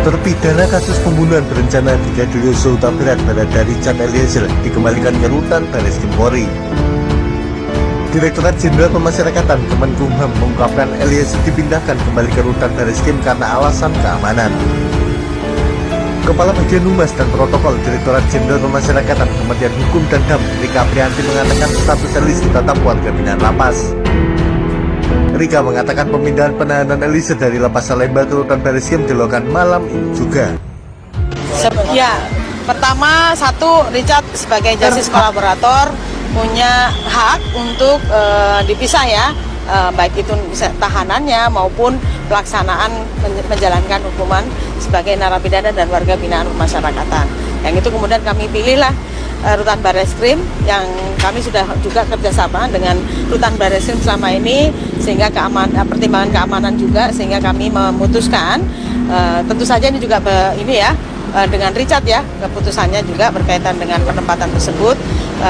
Terpidana kasus pembunuhan berencana Brigadir Yosua Huta Barat Barada Richard Eliezer dikembalikan ke rutan Barreskrim Polri. Direktorat Jenderal Pemasyarakatan Kemenkumham mengungkapkan Eliezer dipindahkan kembali ke rutan Barreskrim karena alasan keamanan. Kepala Bagian Humas dan Protokol Direktorat Jenderal Pemasyarakatan Kementerian Hukum dan HAM Rika Priyanti mengatakan status Eliezer tetap warga binaan lapas. Rika mengatakan pemindahan penahanan Eliezer dari Lapas Salemba ke rutan Barreskrim dilakukan malam ini juga. Ya, pertama Richard sebagai justice kolaborator punya hak untuk dipisah ya, baik itu tahanannya maupun pelaksanaan menjalankan hukuman sebagai narapidana dan warga binaan pemasyarakatan. Yang itu kemudian kami pilihlah rutan Barreskrim yang kami sudah juga kerjasama dengan rutan Barreskrim selama ini sehingga pertimbangan keamanan juga sehingga kami memutuskan tentu saja ini juga dengan Richard ya keputusannya juga berkaitan dengan penempatan tersebut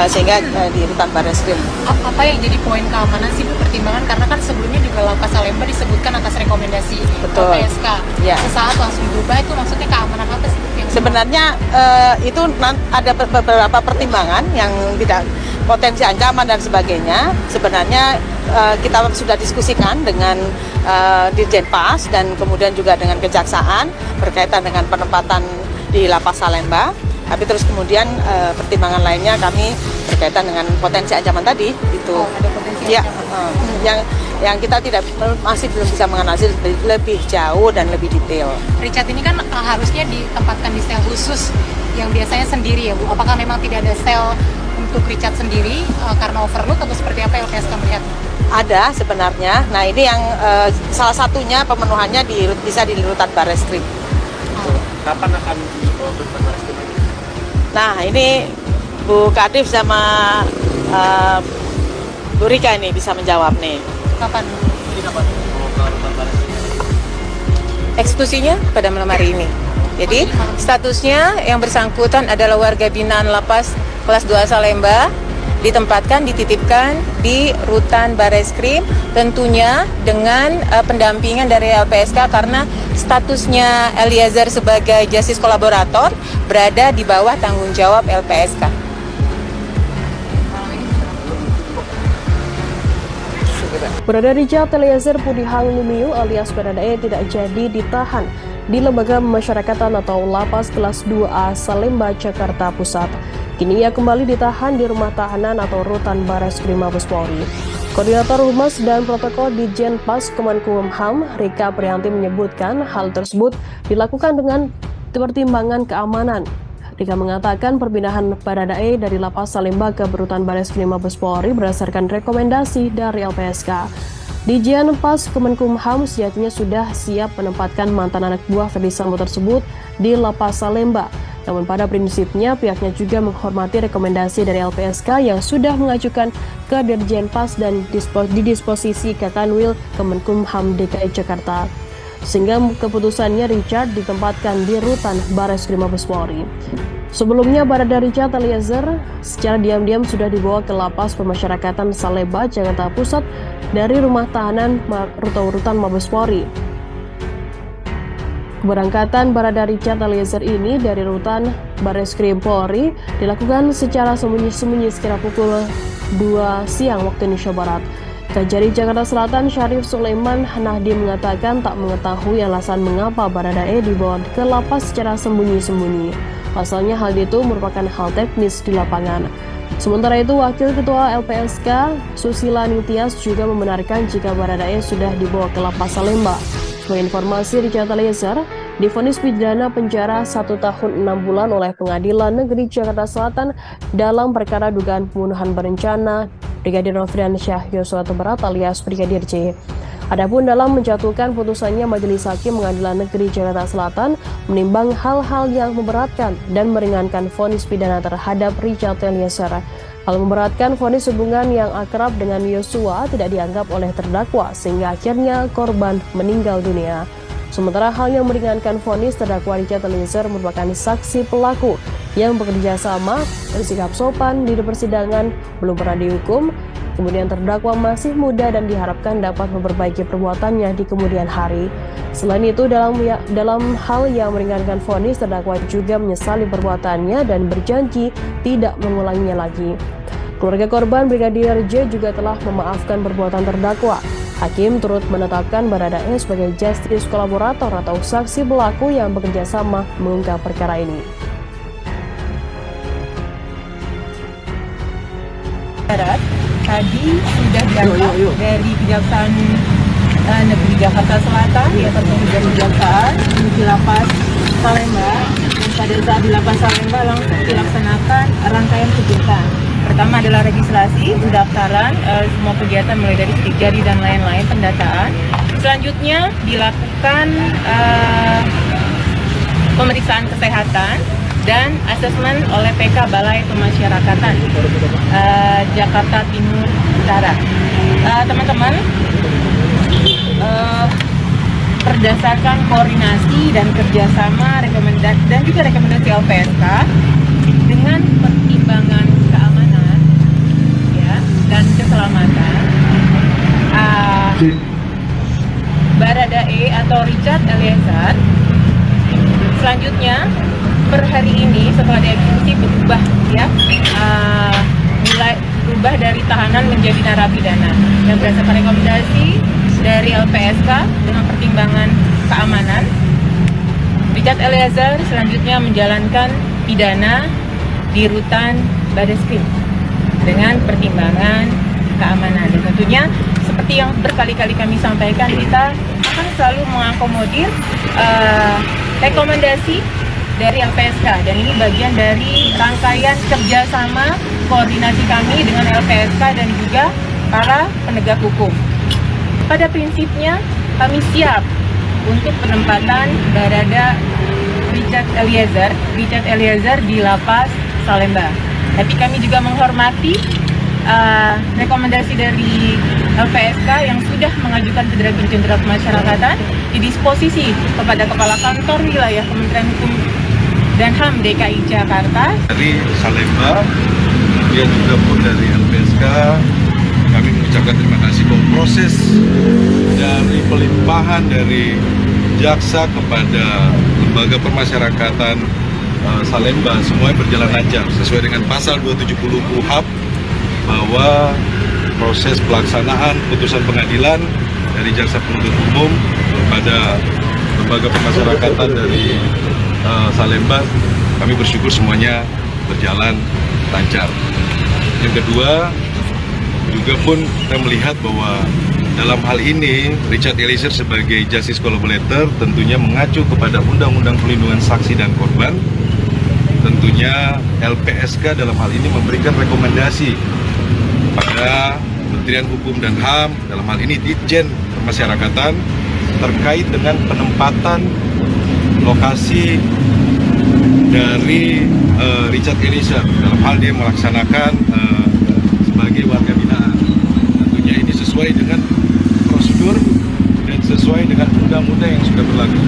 sehingga di rutan Barreskrim. Apa yang jadi poin keamanan sih Bu pertimbangan karena kan sebelumnya juga Lapas Salemba disebutkan atas rekomendasi LPSK. Ya. Sesaat langsung berubah itu maksudnya keamanan apa sih? Sebenarnya itu ada beberapa pertimbangan yang tidak potensi ancaman dan sebagainya. Sebenarnya kita sudah diskusikan dengan Dirjen Pas dan kemudian juga dengan Kejaksaan berkaitan dengan penempatan di Lapas Salemba. Tapi terus kemudian pertimbangan lainnya kami berkaitan dengan potensi ancaman tadi itu. Ada potensi ya, ancaman. Yang kita masih belum bisa menganalisis lebih jauh dan lebih detail. Richard ini kan harusnya ditempatkan di sel khusus yang biasanya sendiri ya Bu. Apakah memang tidak ada sel untuk Richard sendiri karena overload atau seperti apa LPSK melihat? Ada sebenarnya. Nah ini yang salah satunya pemenuhannya bisa di rutan Barreskrim. Kapan akan dibawa ke rutan Barreskrim? Nah ini Bu Kadif sama Bu Rika ini bisa menjawab nih. Kapan? Jadi kapan mau ke rutan Barreskrim? Eksekusinya pada malam hari ini. Jadi statusnya yang bersangkutan adalah warga binaan lapas kelas 2 Salemba, dititipkan di rutan Barreskrim tentunya dengan pendampingan dari LPSK karena statusnya Eliezer sebagai justice kolaborator berada di bawah tanggung jawab LPSK. Barada Richard Eliezer Pudihang Lumiu alias Baradae tidak jadi ditahan di Lembaga Pemasyarakatan atau Lapas kelas 2A Salemba, Jakarta Pusat. Kini ia kembali ditahan di rumah tahanan atau rutan Barreskrim Mabes Polri. Koordinator Humas dan Protokol Ditjen Pas Kemenkumham Rika Priyanti menyebutkan hal tersebut dilakukan dengan pertimbangan keamanan. Rika mengatakan perpindahan Baradae dari Lapas Salemba ke rutan Barreskrim Mabes Polri berdasarkan rekomendasi dari LPSK. Ditjen Pas Kemenkumham sejatinya sudah siap menempatkan mantan anak buah Ferdy Sambo tersebut di Lapas Salemba. Namun pada prinsipnya pihaknya juga menghormati rekomendasi dari LPSK yang sudah mengajukan ke Dirjen Pas dan didisposisi ke Kanwil Kemenkumham DKI Jakarta. Sehingga keputusannya Richard ditempatkan di rutan Barreskrim Mabes Polri. Sebelumnya Barada Richard Eliezer secara diam-diam sudah dibawa ke Lapas Pemasyarakatan Salemba, Jakarta Pusat dari rumah tahanan rutan Mabes Polri. Keberangkatan Barada Richard Eliezer ini dari rutan Barreskrim Polri dilakukan secara sembunyi-sembunyi sekitar pukul 2 siang waktu Indonesia Barat. Kejari Jakarta Selatan Syarif Sulaiman Nahdi mengatakan tak mengetahui alasan mengapa Baradae dibawa ke lapas secara sembunyi-sembunyi. Pasalnya hal itu merupakan hal teknis di lapangan. Sementara itu, Wakil Ketua LPSK Susila Ningtyas juga membenarkan jika Baradae sudah dibawa ke Lapas Salemba. Sebagai informasi, Richard Eliezer divonis pidana penjara 1 tahun 6 bulan oleh Pengadilan Negeri Jakarta Selatan dalam perkara dugaan pembunuhan berencana Brigadir Nofriansyah Yosua Huta Barat alias Brigadir J. Adapun dalam menjatuhkan putusannya, Majelis Hakim Pengadilan Negeri Jakarta Selatan menimbang hal-hal yang memberatkan dan meringankan vonis pidana terhadap Richard Eliezer. Hal memberatkan vonis hubungan yang akrab dengan Yosua tidak dianggap oleh terdakwa sehingga akhirnya korban meninggal dunia. Sementara hal yang meringankan vonis terdakwa Richard Eliezer merupakan saksi pelaku yang bekerja sama, bersikap sopan di persidangan, belum pernah dihukum, kemudian terdakwa masih muda dan diharapkan dapat memperbaiki perbuatannya di kemudian hari. Selain itu, dalam hal yang meringankan vonis, terdakwa juga menyesali perbuatannya dan berjanji tidak mengulanginya lagi. Keluarga korban Brigadir J juga telah memaafkan perbuatan terdakwa. Hakim turut menetapkan Baradae sebagai justice kolaborator atau saksi pelaku yang bekerja sama mengungkap perkara ini. Tadi sudah diangkat dari Kejaksaan Negeri Jakarta Selatan di atas kejaksaan menuju lapas Salemba, dan pada saat di lapas Salemba langsung dilaksanakan rangkaian kegiatan. Pertama adalah registrasi, pendaftaran, semua kegiatan mulai dari sidik jari dan lain-lain, pendataan. Selanjutnya dilakukan pemeriksaan kesehatan dan asesmen oleh PK Balai Pemasyarakatan Jakarta Timur Utara. Teman-teman, berdasarkan koordinasi dan kerjasama dan juga rekomendasi LPSK dengan pertimbangan keamanan ya, dan keselamatan, Baradae atau Richard Eliezer selanjutnya per hari ini setelah dieksekusi berubah ya, mulai berubah dari tahanan menjadi narapidana, dan berdasarkan rekomendasi dari LPSK dengan pertimbangan keamanan, Richard Eliezer selanjutnya menjalankan pidana di rutan Bareskrim dengan pertimbangan keamanan. Dan tentunya seperti yang berkali-kali kami sampaikan, kita akan selalu mengakomodir rekomendasi dari LPSK, dan ini bagian dari rangkaian kerjasama koordinasi kami dengan LPSK dan juga para penegak hukum. Pada prinsipnya kami siap untuk penempatan Barada Richard Eliezer di lapas Salemba. Tapi kami juga menghormati rekomendasi dari LPSK yang sudah mengajukan ke Direktur Jenderal Pemasyarakatan didisposisi kepada Kepala Kantor Wilayah Kementerian Hukum dan HAM DKI Jakarta. Dari Salemba, kemudian juga pun dari LPSK, kami mengucapkan terima kasih bahwa proses dari pelimpahan dari jaksa kepada lembaga pemasyarakatan Salemba semuanya berjalan lancar sesuai dengan pasal 270 KUHP, bahwa proses pelaksanaan putusan pengadilan dari jaksa penuntut umum kepada lembaga pemasyarakatan dari Salemba, kami bersyukur semuanya berjalan lancar. Yang kedua, juga pun kita melihat bahwa dalam hal ini Richard Eliezer sebagai justice collaborator tentunya mengacu kepada Undang-Undang Perlindungan Saksi dan Korban. Tentunya LPSK dalam hal ini memberikan rekomendasi pada Kementerian Hukum dan HAM, dalam hal ini Ditjen Pemasyarakatan, terkait dengan penempatan lokasi dari Richard Eliezer dalam hal dia melaksanakan sebagai warga binaan. Tentunya ini sesuai dengan prosedur dan sesuai dengan undang-undang yang sudah berlaku.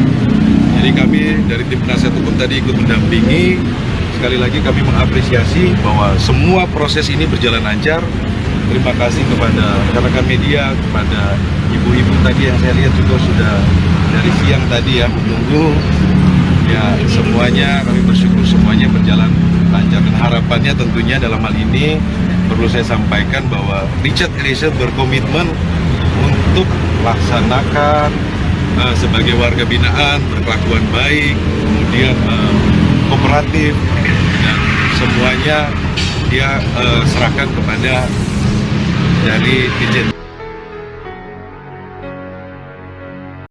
Jadi kami dari tim penasihat hukum tadi ikut mendampingi. Sekali lagi kami mengapresiasi bahwa semua proses ini berjalan lancar. Terima kasih kepada rekan-rekan media, kepada ibu-ibu tadi yang saya lihat juga sudah dari siang tadi ya menunggu. Ya, semuanya kami bersyukur semuanya berjalan lancar, dan harapannya tentunya dalam hal ini perlu saya sampaikan bahwa Richard Eliezer berkomitmen untuk melaksanakan sebagai warga binaan, berkelakuan baik, kemudian kooperatif, dan semuanya dia serahkan kepada dari Ditjen.